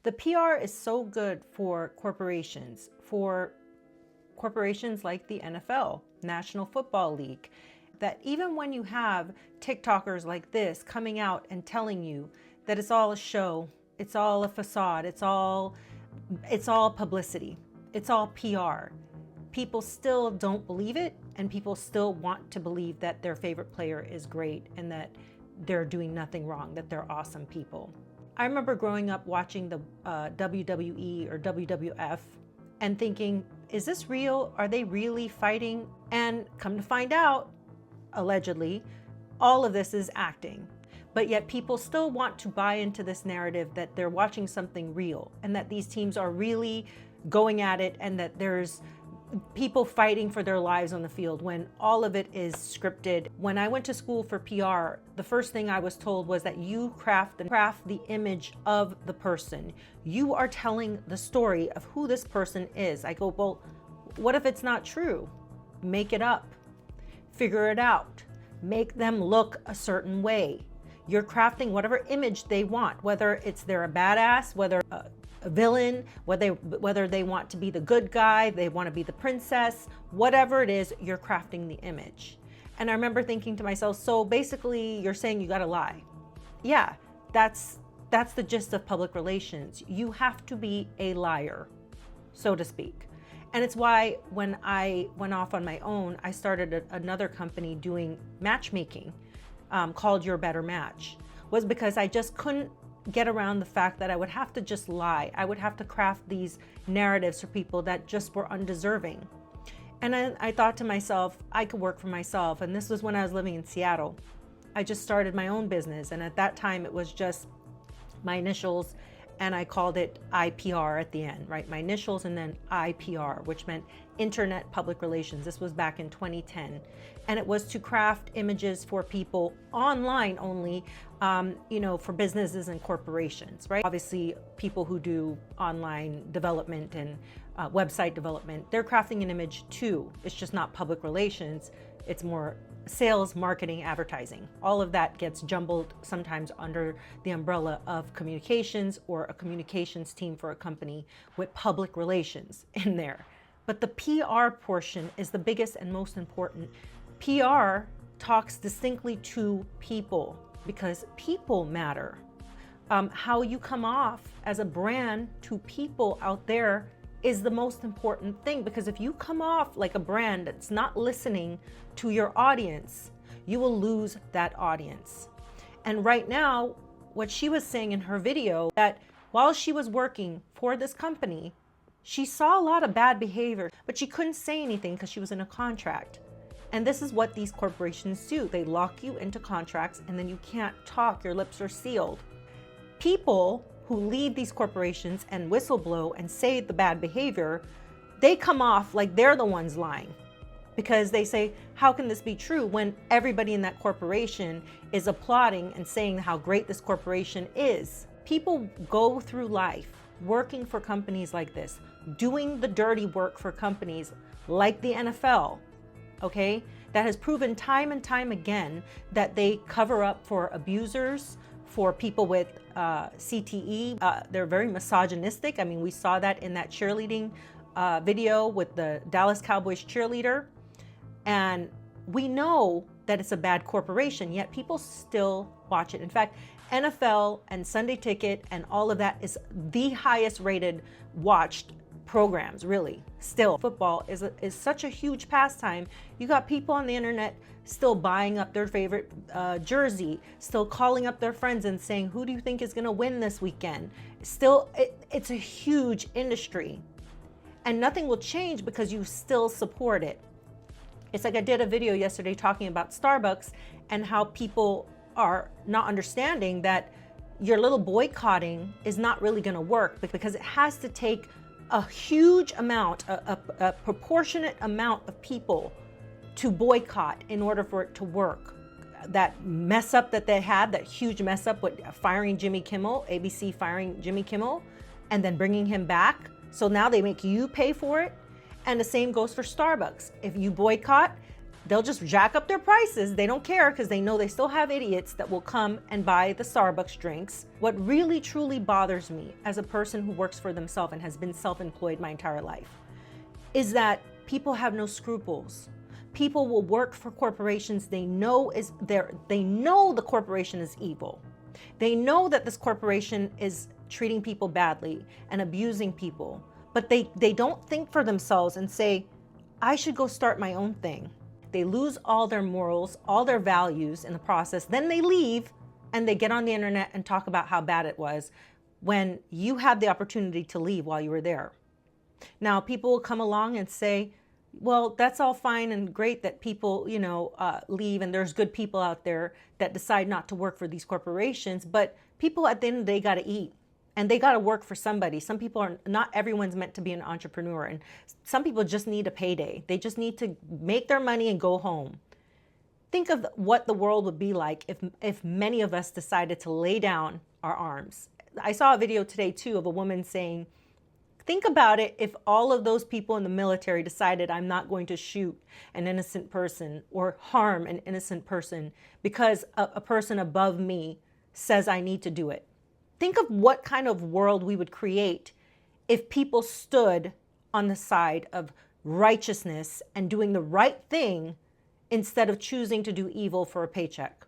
The PR is so good for corporations like the NFL, National Football League, that even when you have TikTokers like this coming out and telling you that it's all a show, it's all a facade, it's all publicity, it's all PR, people still don't believe it, and people still want to believe that their favorite player is great and that they're doing nothing wrong, that they're awesome people. I remember growing up watching the WWE or WWF and thinking, is this real? Are they really fighting? And come to find out, allegedly, all of this is acting. But yet people still want to buy into this narrative that they're watching something real and that these teams are really going at it and that there's people fighting for their lives on the field when all of it is scripted. When I went to school for PR, the first thing I was told was that you craft the image of the person. You are telling the story of who this person is. I go, well, what if it's not true? Make it up. Figure it out. Make them look a certain way. You're crafting whatever image they want, whether it's they're a badass, whether a villain, whether they want to be the good guy, they want to be the princess, whatever it is, you're crafting the image. And I remember thinking to myself, so basically you're saying you got to lie. Yeah, that's the gist of public relations. You have to be a liar, so to speak. And it's why when I went off on my own, I started another company doing matchmaking called Your Better Match, was because I just couldn't get around the fact that I would have to just lie. I would have to craft these narratives for people that just were undeserving. And I thought to myself, I could work for myself. And this was when I was living in Seattle. I just started my own business. And at that time, it was just my initials, and I called it IPR at the end, right? My initials and then IPR, which meant Internet Public Relations. This was back in 2010. And it was to craft images for people online only, for businesses and corporations, right? Obviously, people who do online development and website development, they're crafting an image too. It's just not public relations. It's more sales, marketing, advertising. All of that gets jumbled sometimes under the umbrella of communications or a communications team for a company with public relations in there. But the PR portion is the biggest and most important. PR talks distinctly to people because people matter. How you come off as a brand to people out there is the most important thing, because if you come off like a brand that's not listening to your audience, you will lose that audience. And right now, what she was saying in her video, that while she was working for this company, she saw a lot of bad behavior, but she couldn't say anything because she was in a contract. And this is what these corporations do. They lock you into contracts and then you can't talk, your lips are sealed. People who leave these corporations and whistleblow and say the bad behavior, they come off like they're the ones lying, because they say, how can this be true when everybody in that corporation is applauding and saying how great this corporation is? People go through life working for companies like this, doing the dirty work for companies like the NFL, okay? That has proven time and time again that they cover up for abusers, for people with CTE. They're very misogynistic. I mean, we saw that in that cheerleading video with the Dallas Cowboys cheerleader. And we know that it's a bad corporation, yet people still watch it. In fact, NFL and Sunday Ticket and all of that is the highest rated watched programs, really. Still, football is such a huge pastime. You got people on the internet still buying up their favorite jersey, still calling up their friends and saying, who do you think is gonna win this weekend? Still, it's a huge industry. And nothing will change because you still support it. It's like I did a video yesterday talking about Starbucks and how people are not understanding that your little boycotting is not really gonna work, because it has to take a huge amount, a proportionate amount of people to boycott in order for it to work. That mess up that they had, that huge mess up with firing Jimmy Kimmel, ABC firing Jimmy Kimmel, and then bringing him back. So now they make you pay for it. And the same goes for Starbucks. If you boycott, They'll just jack up their prices. They don't care because they know they still have idiots that will come and buy the Starbucks drinks. What really truly bothers me as a person who works for themselves and has been self-employed my entire life is that people have no scruples. People will work for corporations they know the corporation is evil. They know that this corporation is treating people badly and abusing people, but they don't think for themselves and say, I should go start my own thing. They lose all their morals, all their values in the process. Then they leave and they get on the internet and talk about how bad it was when you had the opportunity to leave while you were there. Now, people will come along and say, well, that's all fine and great that people, leave, and there's good people out there that decide not to work for these corporations. But people at the end of the day got to eat. And they got to work for somebody. Some people not everyone's meant to be an entrepreneur. And some people just need a payday. They just need to make their money and go home. Think of what the world would be like if many of us decided to lay down our arms. I saw a video today, too, of a woman saying, think about it if all of those people in the military decided I'm not going to shoot an innocent person or harm an innocent person because a person above me says I need to do it. Think of what kind of world we would create if people stood on the side of righteousness and doing the right thing instead of choosing to do evil for a paycheck.